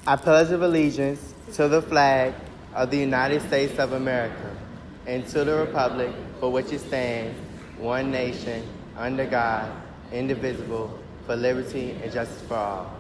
I pledge allegiance to the flag of the United States of America and to the republic for which it stands, one nation, under God, indivisible, for liberty and justice for all.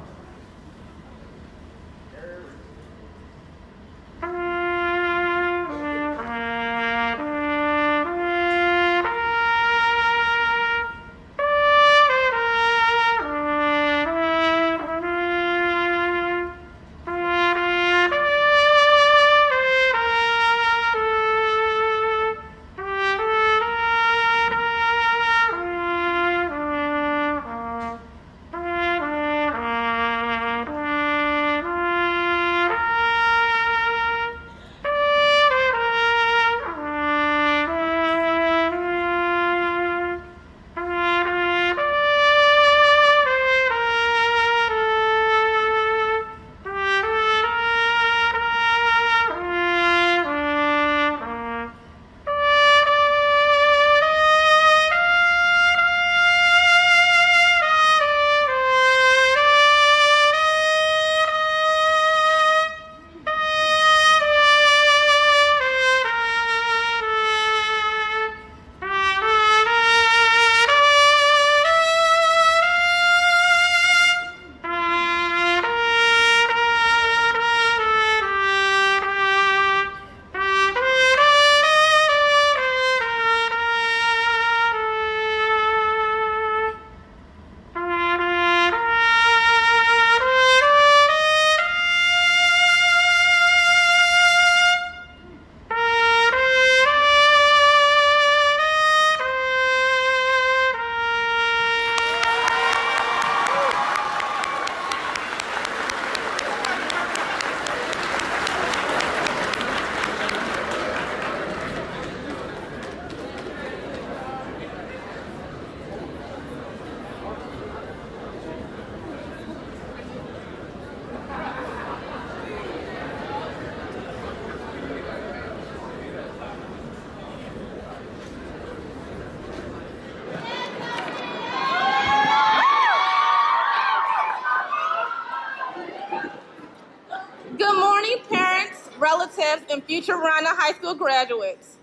Relatives, and future Verona High School graduates.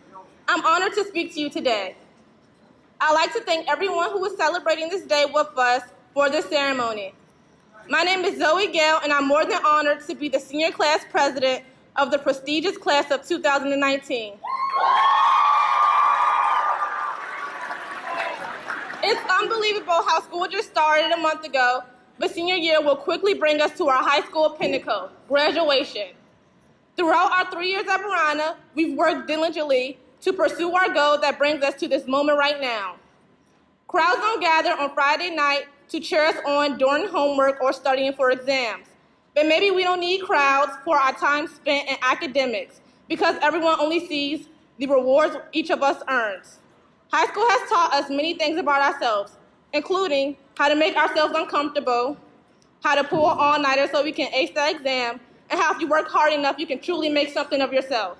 I'm honored to speak to you today. I'd like to thank everyone who is celebrating this day with us for this ceremony. My name is Zoe Gale, and I'm more than honored to be the senior class president of the prestigious class of 2019. It's unbelievable how school just started a month ago, but senior year will quickly bring us to our high school pinnacle, graduation. Throughout our 3 years at Verona, we've worked diligently to pursue our goal that brings us to this moment right now. Crowds don't gather on Friday night to cheer us on during homework or studying for exams. But maybe we don't need crowds for our time spent in academics because everyone only sees the rewards each of us earns. High school has taught us many things about ourselves, including how to make ourselves uncomfortable, how to pull an all-nighter so we can ace the exam, and how if you work hard enough, you can truly make something of yourself.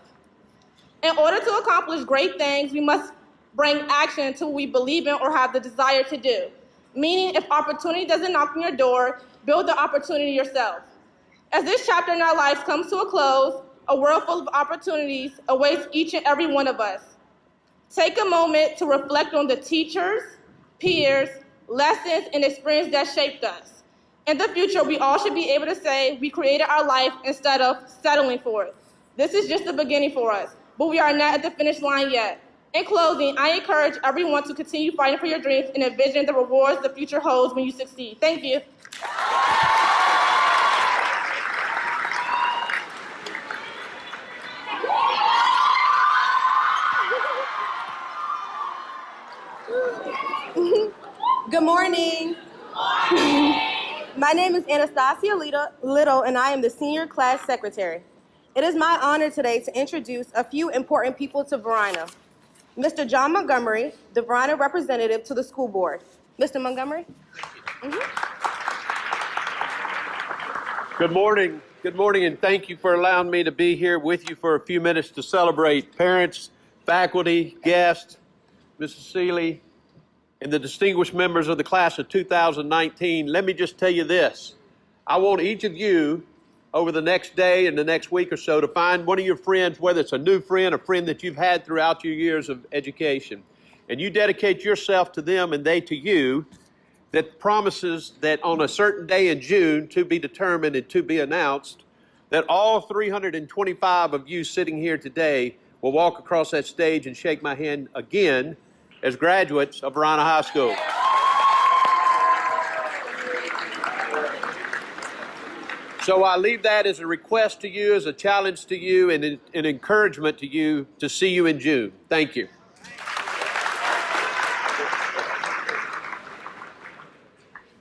In order to accomplish great things, we must bring action to what we believe in or have the desire to do. Meaning, if opportunity doesn't knock on your door, build the opportunity yourself. As this chapter in our lives comes to a close, a world full of opportunities awaits each and every one of us. Take a moment to reflect on the teachers, peers, lessons, and experience that shaped us. In the future, we all should be able to say we created our life instead of settling for it. This is just the beginning for us, but we are not at the finish line yet. In closing, I encourage everyone to continue fighting for your dreams and envision the rewards the future holds when you succeed. Thank you. Good morning. My name is Anastasia Little, and I am the senior class secretary. It is my honor today to introduce a few important people to Verona. Mr. John Montgomery, the Verona representative to the school board. Mr. Montgomery? Good morning. Good morning, and thank you for allowing me to be here with you for a few minutes to celebrate parents, faculty, guests, Mrs. Seeley, and the distinguished members of the class of 2019. Let me just tell you this. I want each of you over the next day and the next week or so to find one of your friends, whether it's a new friend, a friend that you've had throughout your years of education, and you dedicate yourself to them and they to you, that promises that on a certain day in June, to be determined and to be announced, that all 325 of you sitting here today will walk across that stage and shake my hand again as graduates of Varina High School. So I leave that as a request to you, as a challenge to you, and an encouragement to you to see you in June. Thank you.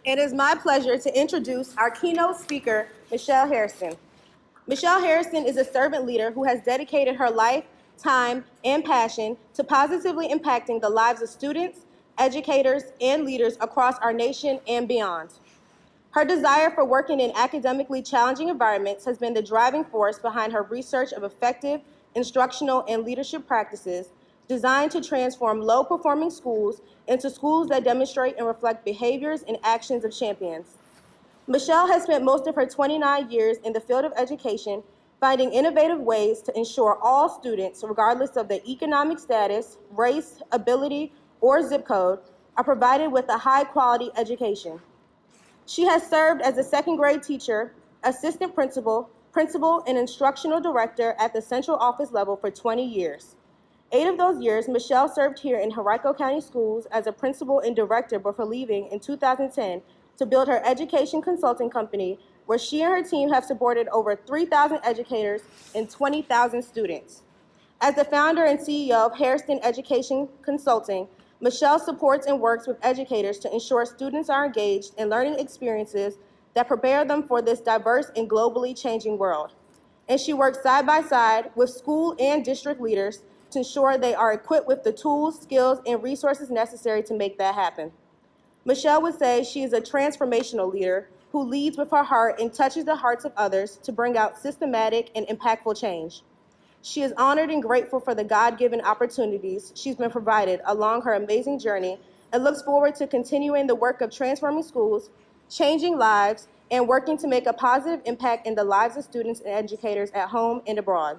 It is my pleasure to introduce our keynote speaker, Michelle Harrison. Michelle Harrison is a servant leader who has dedicated her life, time, and passion to positively impacting the lives of students, educators, and leaders across our nation and beyond. Her desire for working in academically challenging environments has been the driving force behind her research of effective instructional and leadership practices designed to transform low-performing schools into schools that demonstrate and reflect behaviors and actions of champions. Michelle has spent most of her 29 years in the field of education finding innovative ways to ensure all students, regardless of their economic status, race, ability, or zip code, are provided with a high-quality education. She has served as a second-grade teacher, assistant principal, principal, and instructional director at the central office level for 20 years. 8 of those years, Michelle served here in Henrico County Schools as a principal and director before leaving in 2010 to build her education consulting company, where she and her team have supported over 3,000 educators and 20,000 students. As the founder and CEO of Harrison Education Consulting, Michelle supports and works with educators to ensure students are engaged in learning experiences that prepare them for this diverse and globally changing world. And she works side by side with school and district leaders to ensure they are equipped with the tools, skills, and resources necessary to make that happen. Michelle would say she is a transformational leader who leads with her heart and touches the hearts of others to bring out systematic and impactful change. She is honored and grateful for the God-given opportunities she's been provided along her amazing journey and looks forward to continuing the work of transforming schools, changing lives, and working to make a positive impact in the lives of students and educators at home and abroad.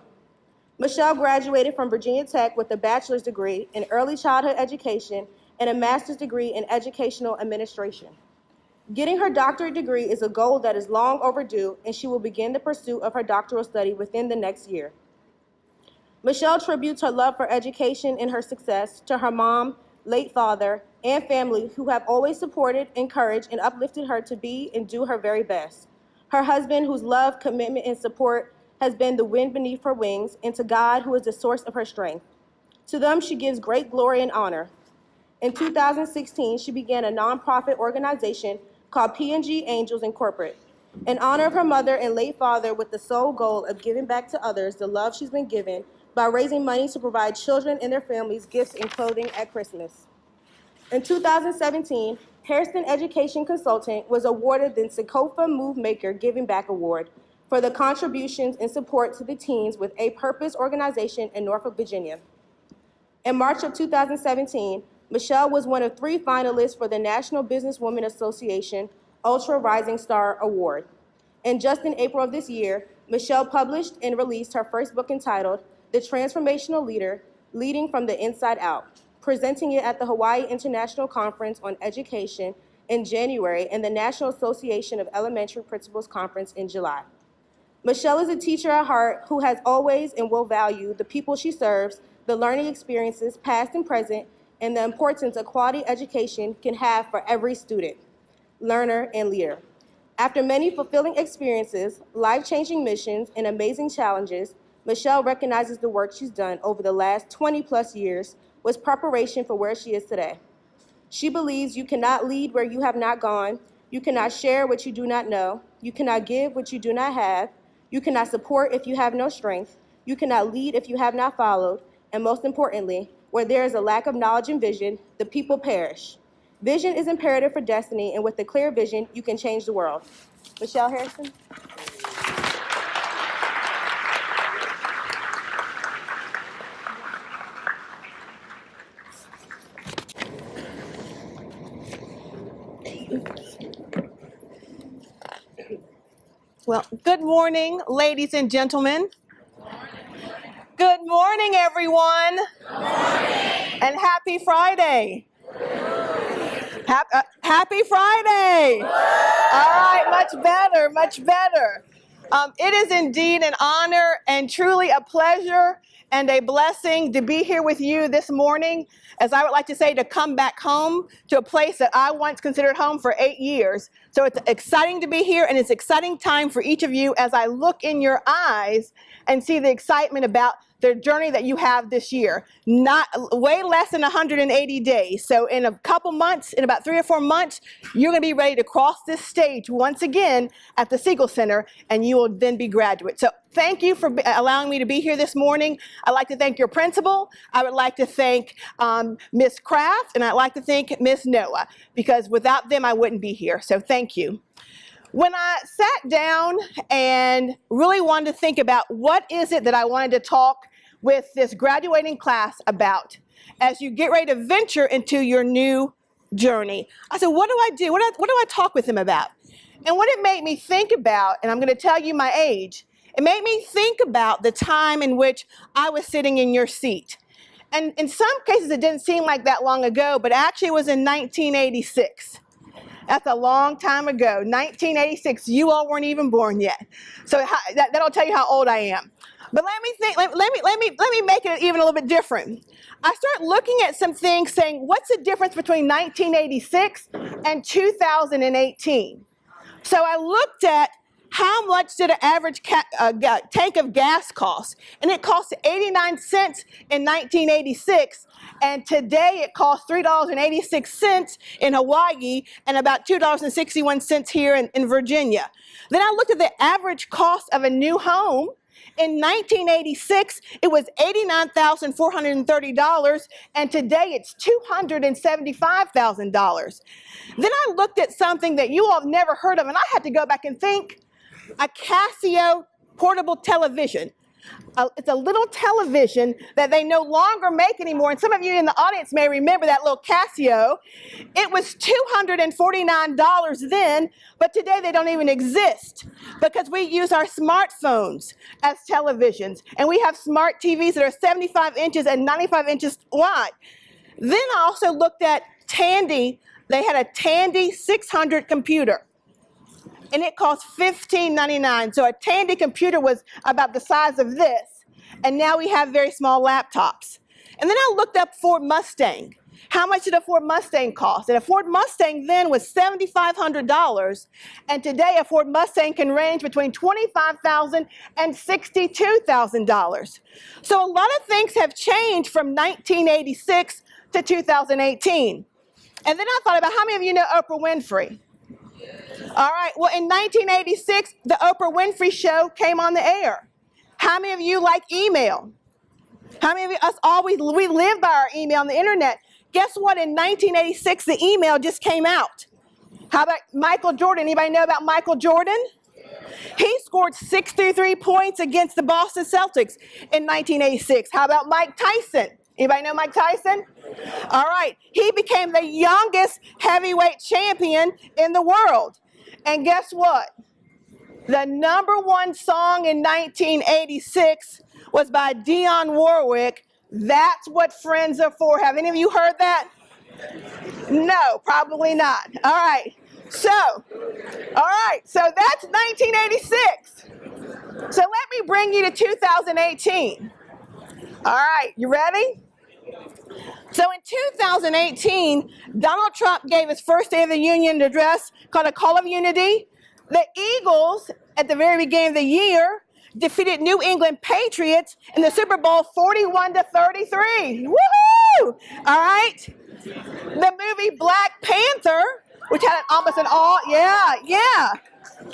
Michelle graduated from Virginia Tech with a bachelor's degree in early childhood education and a master's degree in educational administration. Getting her doctorate degree is a goal that is long overdue, and she will begin the pursuit of her doctoral study within the next year. Michelle tributes her love for education and her success to her mom, late father, and family who have always supported, encouraged, and uplifted her to be and do her very best. Her husband, whose love, commitment, and support has been the wind beneath her wings, and to God, who is the source of her strength. To them, she gives great glory and honor. In 2016, she began a nonprofit organization called P&G Angels Incorporated, in honor of her mother and late father, with the sole goal of giving back to others the love she's been given by raising money to provide children and their families gifts and clothing at Christmas. In 2017, Harrison Education Consultant was awarded the Sankofa Move Maker Giving Back Award for the contributions and support to the teens with a purpose organization in Norfolk, Virginia. In March of 2017, Michelle was one of 3 finalists for the National Businesswomen Association Ultra Rising Star Award. And just in April of this year, Michelle published and released her first book entitled The Transformational Leader, Leading from the Inside Out, presenting it at the Hawaii International Conference on Education in January and the National Association of Elementary Principals Conference in July. Michelle is a teacher at heart who has always and will value the people she serves, the learning experiences, past and present, and the importance a quality education can have for every student, learner, and leader. After many fulfilling experiences, life-changing missions, and amazing challenges, Michelle recognizes the work she's done over the last 20-plus years was preparation for where she is today. She believes you cannot lead where you have not gone, you cannot share what you do not know, you cannot give what you do not have, you cannot support if you have no strength, you cannot lead if you have not followed, and most importantly, where there is a lack of knowledge and vision, the people perish. Vision is imperative for destiny, and with a clear vision, you can change the world. Michelle Harrison. Well, good morning, ladies and gentlemen. Good morning, everyone. Good morning. And happy Friday. Happy Friday. All right, much better, much better. It is indeed an honor and truly a pleasure and a blessing to be here with you this morning, as I would like to say, to come back home to a place that I once considered home for 8 years. So it's exciting to be here, and it's an exciting time for each of you as I look in your eyes and see the excitement about the journey that you have this year. Not way less than 180 days. So in a couple months, in about 3 or 4 months, you're going to be ready to cross this stage once again at the Siegel Center, and you will then be graduates. So thank you for allowing me to be here this morning. I'd like to thank your principal. I would like to thank Ms. Kraft, and I'd like to thank Ms. Noah, because without them, I wouldn't be here. So thank you. When I sat down and really wanted to think about what is it that I wanted to talk with this graduating class about as you get ready to venture into your new journey, I said, what do I do? What do I talk with them about? And what it made me think about, and I'm going to tell you my age, it made me think about the time in which I was sitting in your seat. And in some cases, it didn't seem like that long ago, but actually it was in 1986. That's a long time ago, 1986. You all weren't even born yet. So that'll tell you how old I am. But let me make it even a little bit different. I start looking at some things saying, what's the difference between 1986 and 2018? So I looked at how much did an average tank of gas cost? And it cost 89 cents in 1986. And today it costs $3.86 in Hawaii and about $2.61 here in Virginia. Then I looked at the average cost of a new home. In 1986, it was $89,430, and today it's $275,000. Then I looked at something that you all have never heard of, and I had to go back and think. A Casio portable television. It's a little television that they no longer make anymore. And some of you in the audience may remember that little Casio. It was $249 then, but today they don't even exist because we use our smartphones as televisions. And we have smart TVs that are 75 inches and 95 inches wide. Then I also looked at Tandy. They had a Tandy 600 computer. And it cost $15.99. So a Tandy computer was about the size of this. And now we have very small laptops. And then I looked up Ford Mustang. How much did a Ford Mustang cost? And a Ford Mustang then was $7,500. And today a Ford Mustang can range between $25,000 and $62,000. So a lot of things have changed from 1986 to 2018. And then I thought about how many of you know Oprah Winfrey? All right, well, in 1986, the Oprah Winfrey Show came on the air. How many of you like email? How many of us we live by our email on the internet? Guess what? In 1986, the email just came out. How about Michael Jordan? Anybody know about Michael Jordan? He scored 63 points against the Boston Celtics in 1986. How about Mike Tyson? Anybody know Mike Tyson? All right, he became the youngest heavyweight champion in the world. And guess what? The #1 song in 1986 was by Dionne Warwick. That's what friends are for. Have any of you heard that? No, probably not. All right, so that's 1986. So let me bring you to 2018. All right, you ready? So in 2018, Donald Trump gave his first State of the Union address called a Call of Unity. The Eagles, at the very beginning of the year, defeated New England Patriots in the Super Bowl 41-33. Woohoo! All right. The movie Black Panther, which had almost an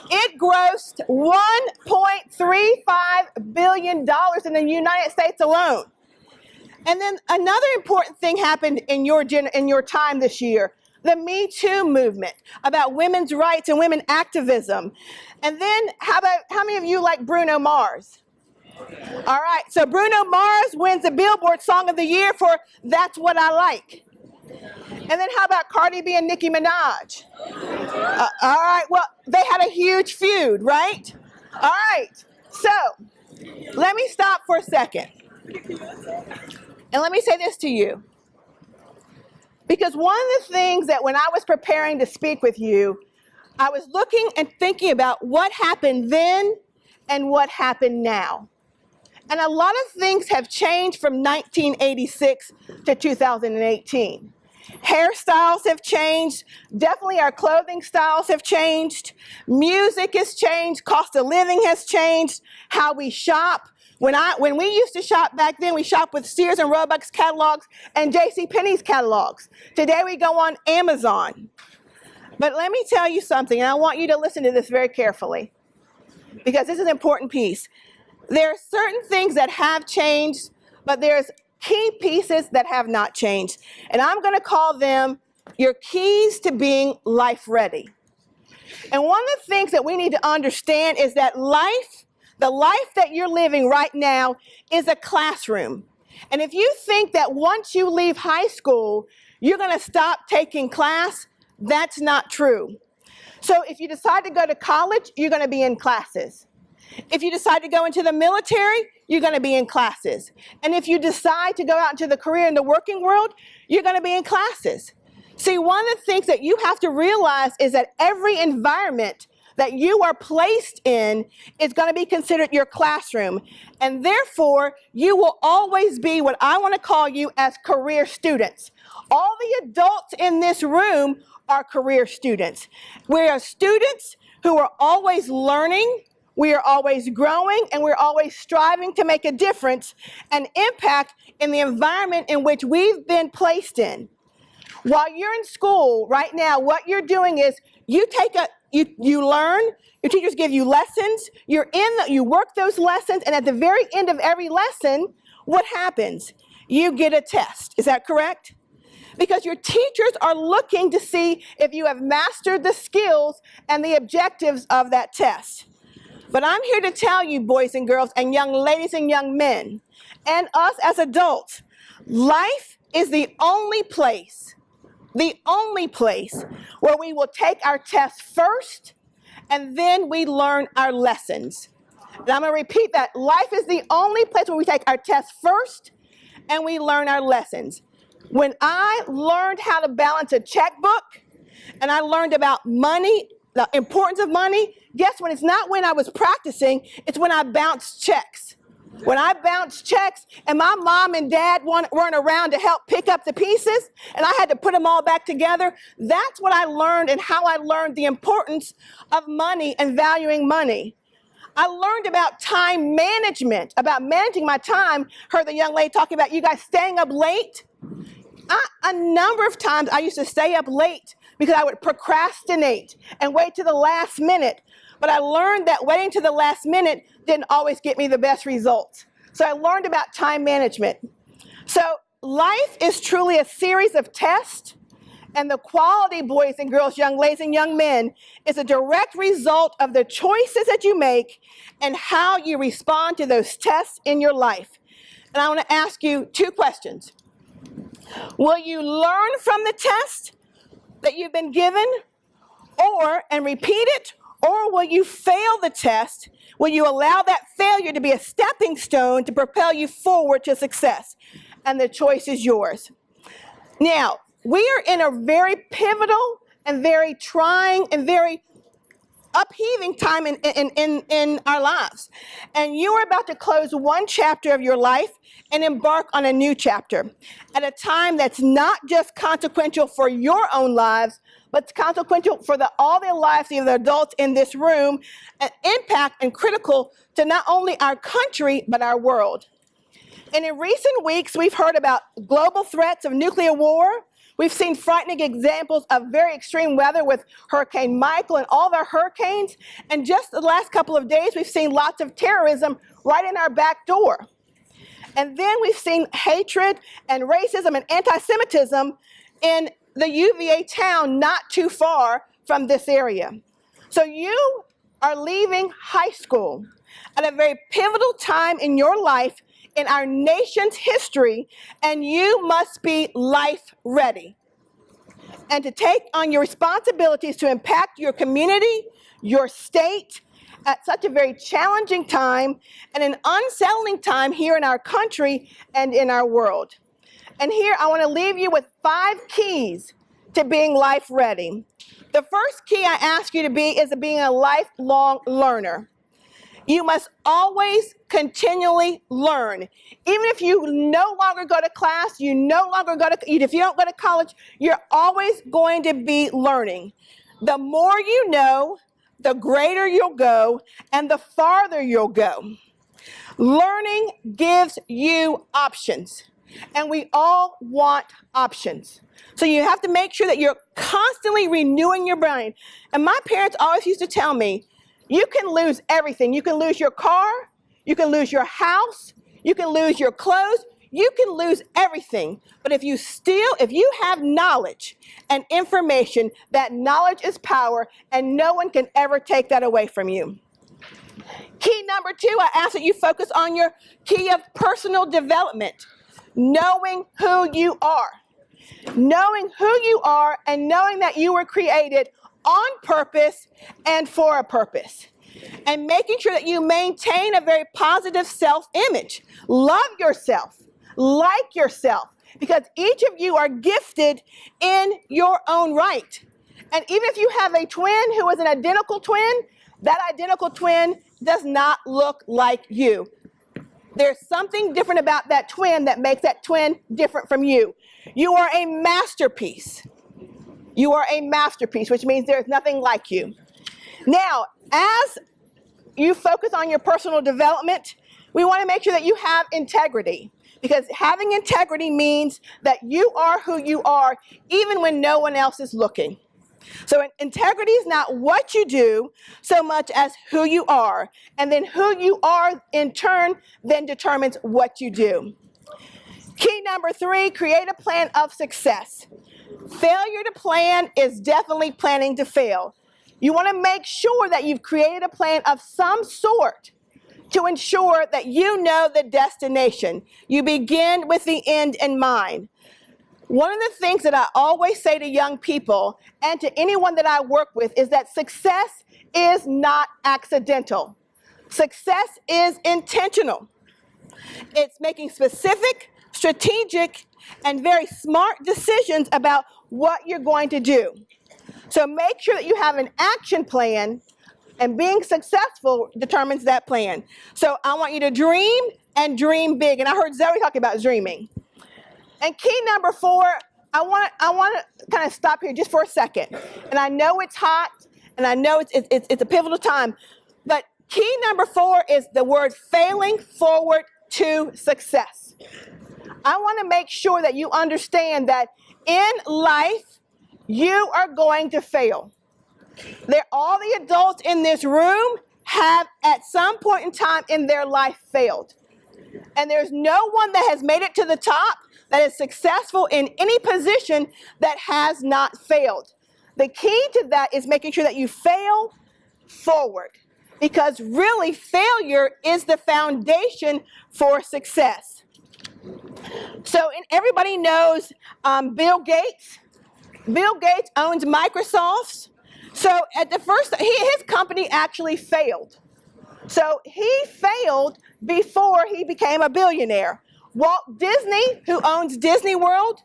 it grossed $1.35 billion in the United States alone. And then another important thing happened in your time this year, the Me Too movement about women's rights and women activism. And then how many of you like Bruno Mars? All right, so Bruno Mars wins the Billboard Song of the Year for That's What I Like. And then how about Cardi B and Nicki Minaj? All right, well, they had a huge feud, right? All right, so let me stop for a second. And let me say this to you. Because one of the things that when I was preparing to speak with you, I was looking and thinking about what happened then and what happened now. And a lot of things have changed from 1986 to 2018. Hairstyles have changed. Definitely our clothing styles have changed. Music has changed. Cost of living has changed. How we shop. When we used to shop back then, we shopped with Sears and Roebuck's catalogs and JCPenney's catalogs. Today we go on Amazon. But let me tell you something, and I want you to listen to this very carefully, because this is an important piece. There are certain things that have changed, but there's key pieces that have not changed. And I'm going to call them your keys to being life ready. And one of the things that we need to understand is that the life that you're living right now is a classroom. And if you think that once you leave high school, you're going to stop taking class, that's not true. So if you decide to go to college, you're going to be in classes. If you decide to go into the military, you're going to be in classes. And if you decide to go out into the career in the working world, you're going to be in classes. See, one of the things that you have to realize is that every environment that you are placed in is going to be considered your classroom. And therefore, you will always be what I want to call you as career students. All the adults in this room are career students. We are students who are always learning, we are always growing, and we're always striving to make a difference and impact in the environment in which we've been placed in. While you're in school right now, what you're doing is you learn, your teachers give you lessons, you work those lessons, and at the very end of every lesson, what happens? You get a test. Is that correct? Because your teachers are looking to see if you have mastered the skills and the objectives of that test. But I'm here to tell you, boys and girls, and young ladies and young men, and us as adults, life is the only place where we will take our tests first, and then we learn our lessons. And I'm going to repeat that. Life is the only place where we take our tests first, and we learn our lessons. When I learned how to balance a checkbook, and I learned about money, the importance of money, guess when? It's not when I was practicing, it's when I bounced checks. When I bounced checks and my mom and dad weren't around to help pick up the pieces and I had to put them all back together, that's what I learned and how I learned the importance of money and valuing money. I learned about time management, about managing my time. Heard the young lady talking about you guys staying up late. A number of times I used to stay up late because I would procrastinate and wait to the last minute. But I learned that waiting to the last minute didn't always get me the best results. So I learned about time management. So life is truly a series of tests, and the quality, boys and girls, young ladies and young men, is a direct result of the choices that you make and how you respond to those tests in your life. And I want to ask you two questions. Will you learn from the test that you've been given and repeat it? Or will you fail the test? Will you allow that failure to be a stepping stone to propel you forward to success? And the choice is yours. Now, we are in a very pivotal and very trying and very upheaving time in our lives. And you are about to close one chapter of your life and embark on a new chapter at a time that's not just consequential for your own lives, but it's consequential for all the lives of the adults in this room, and impact and critical to not only our country, but our world. And in recent weeks, we've heard about global threats of nuclear war. We've seen frightening examples of very extreme weather with Hurricane Michael and all the hurricanes. And just the last couple of days, we've seen lots of terrorism right in our back door. And then we've seen hatred and racism and anti-Semitism in the UVA town not too far from this area. So you are leaving high school at a very pivotal time in your life, in our nation's history, and you must be life ready. And to take on your responsibilities to impact your community, your state, at such a very challenging time and an unsettling time here in our country and in our world. And here I want to leave you with 5 keys to being life ready. The first key I ask you to be is being a lifelong learner. You must always continually learn. Even if you no longer go to class, if you don't go to college, you're always going to be learning. The more you know, the greater you'll go and the farther you'll go. Learning gives you options, and we all want options. So you have to make sure that you're constantly renewing your brain. And my parents always used to tell me, you can lose everything. You can lose your car, you can lose your house, you can lose your clothes, you can lose everything. But if you have knowledge and information, that knowledge is power, and no one can ever take that away from you. Key number 2, I ask that you focus on your key of personal development, knowing who you are. Knowing who you are and knowing that you were created on purpose and for a purpose. And making sure that you maintain a very positive self-image. Love yourself, like yourself, because each of you are gifted in your own right. And even if you have a twin who is an identical twin, that identical twin does not look like you. There's something different about that twin that makes that twin different from you. You are a masterpiece. You are a masterpiece, which means there's nothing like you. Now, as you focus on your personal development, we want to make sure that you have integrity, because having integrity means that you are who you are, even when no one else is looking. So integrity is not what you do so much as who you are, and then who you are in turn then determines what you do. Key number 3, create a plan of success. Failure to plan is definitely planning to fail. You want to make sure that you've created a plan of some sort to ensure that you know the destination. You begin with the end in mind. One of the things that I always say to young people and to anyone that I work with is that success is not accidental. Success is intentional. It's making specific, strategic, and very smart decisions about what you're going to do. So make sure that you have an action plan, and being successful determines that plan. So I want you to dream and dream big. And I heard Zoe talking about dreaming. And key number 4, I want to kind of stop here just for a second. And I know it's hot, and I know it's a pivotal time. But key number 4 is the word failing forward to success. I want to make sure that you understand that in life, you are going to fail. All the adults in this room have at some point in time in their life failed. And there's no one that has made it to the top that is successful in any position that has not failed. The key to that is making sure that you fail forward, because really failure is the foundation for success. So everybody knows Bill Gates. Bill Gates owns Microsoft. So at the first, his company actually failed. So he failed before he became a billionaire. Walt Disney, who owns Disney World,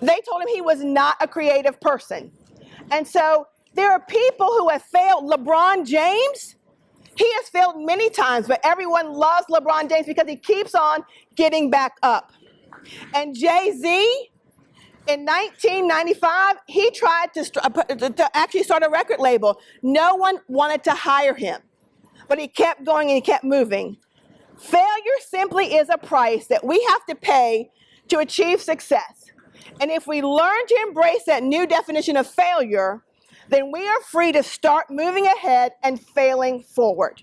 they told him he was not a creative person. And so there are people who have failed. LeBron James, he has failed many times, but everyone loves LeBron James because he keeps on getting back up. And Jay-Z, in 1995, he tried to actually start a record label. No one wanted to hire him, but he kept going and he kept moving. Failure simply is a price that we have to pay to achieve success. And if we learn to embrace that new definition of failure, then we are free to start moving ahead and failing forward.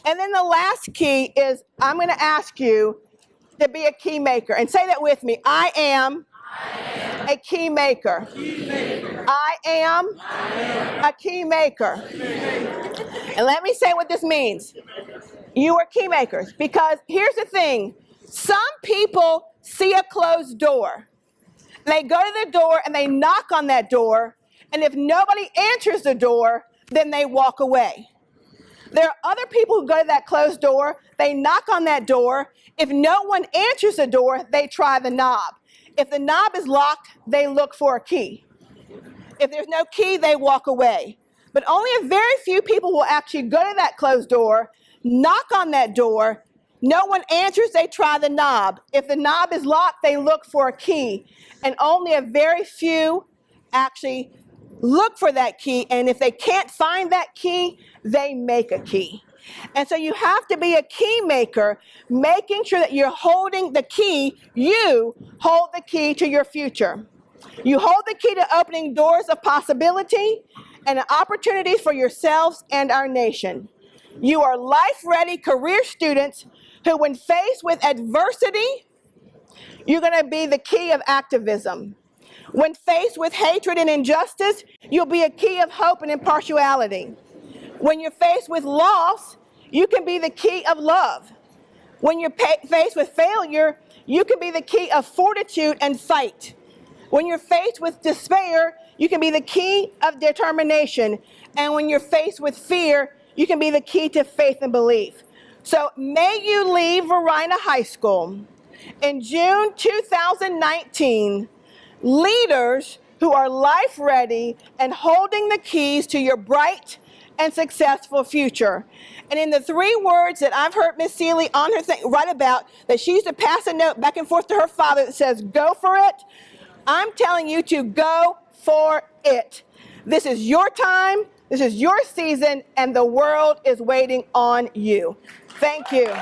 And then the last key is I'm going to ask you to be a key maker. And say that with me. I am a key maker. I am a key maker. And let me say what this means. You are key makers, because here's the thing. Some people see a closed door. They go to the door and they knock on that door, and if nobody answers the door, then they walk away. There are other people who go to that closed door. They knock on that door. If no one answers the door, they try the knob. If the knob is locked, they look for a key. If there's no key, they walk away. But only a very few people will actually go to that closed door, knock on that door. No one answers, they try the knob. If the knob is locked, they look for a key. And only a very few actually look for that key. And if they can't find that key, they make a key. And so you have to be a key maker, making sure that you're holding the key. You hold the key to your future. You hold the key to opening doors of possibility and opportunities for yourselves and our nation. You are life-ready career students who, when faced with adversity, you're going to be the key of activism. When faced with hatred and injustice, you'll be a key of hope and impartiality. When you're faced with loss, you can be the key of love. When you're faced with failure, you can be the key of fortitude and fight. When you're faced with despair, you can be the key of determination. And when you're faced with fear, you can be the key to faith and belief. So may you leave Varina High School in June 2019, leaders who are life ready and holding the keys to your bright and successful future. And in the 3 words that I've heard Miss Seeley on her thing write about, that she used to pass a note back and forth to her father that says, go for it, I'm telling you to go for it. This is your time, this is your season, and the world is waiting on you. Thank you.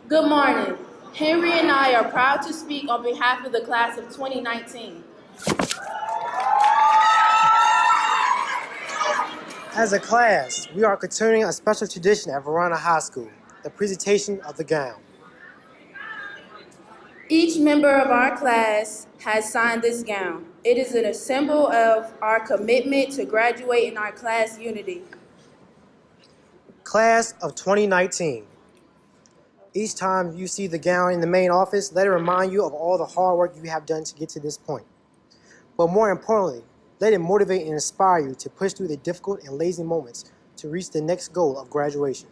Good morning. Henry and I are proud to speak on behalf of the class of 2019. As a class, we are continuing a special tradition at Varina High School, the presentation of the gown. Each member of our class has signed this gown. It is a symbol of our commitment to graduating our class unity. Class of 2019. Each time you see the gown in the main office, let it remind you of all the hard work you have done to get to this point. But more importantly, let it motivate and inspire you to push through the difficult and lazy moments to reach the next goal of graduation.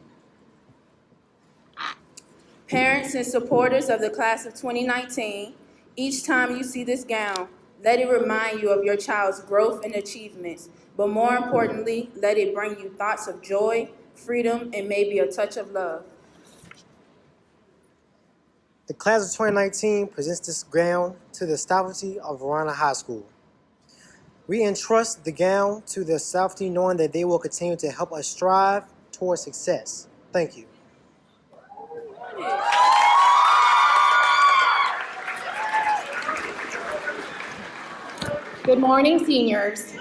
Parents and supporters of the class of 2019, each time you see this gown, let it remind you of your child's growth and achievements. But more importantly, let it bring you thoughts of joy, freedom, and maybe a touch of love. The class of 2019 presents this gown to the faculty of Varina High School. We entrust the gown to the faculty knowing that they will continue to help us strive towards success. Thank you. Good morning, seniors.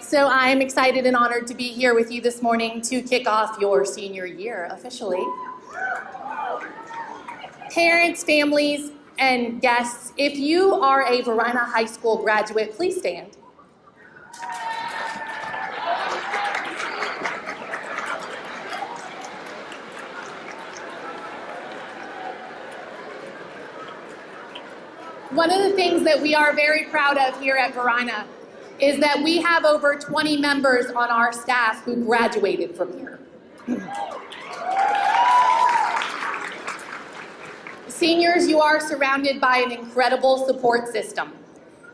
So I'm excited and honored to be here with you this morning to kick off your senior year officially. Parents, families, and guests, if you are a Varina High School graduate, please stand. One of the things that we are very proud of here at Varina is that we have over 20 members on our staff who graduated from here. Seniors, you are surrounded by an incredible support system,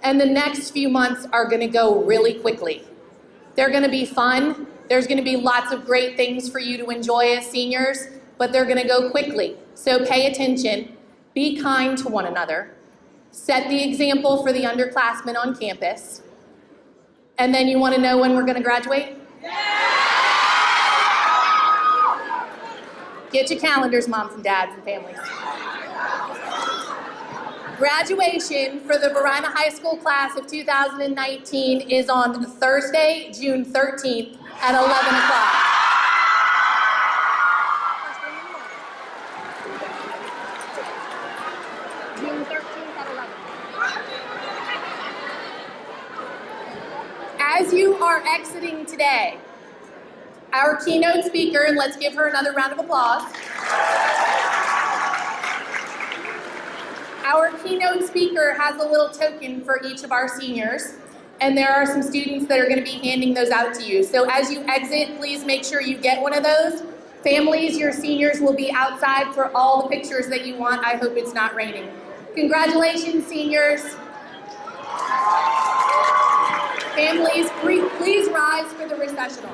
and the next few months are going to go really quickly. They're going to be fun. There's going to be lots of great things for you to enjoy as seniors, but they're going to go quickly. So pay attention, be kind to one another, set the example for the underclassmen on campus, and then you want to know when we're going to graduate? Get your calendars, moms and dads and families. Graduation for the Verina High School class of 2019 is on Thursday, June 13th at 11 o'clock. June 13th at 11. As you are exiting today, our keynote speaker, and let's give her another round of applause. Our keynote speaker has a little token for each of our seniors, and there are some students that are going to be handing those out to you. So as you exit, please make sure you get one of those. Families, your seniors will be outside for all the pictures that you want. I hope it's not raining. Congratulations, seniors. Families, please rise for the recessional.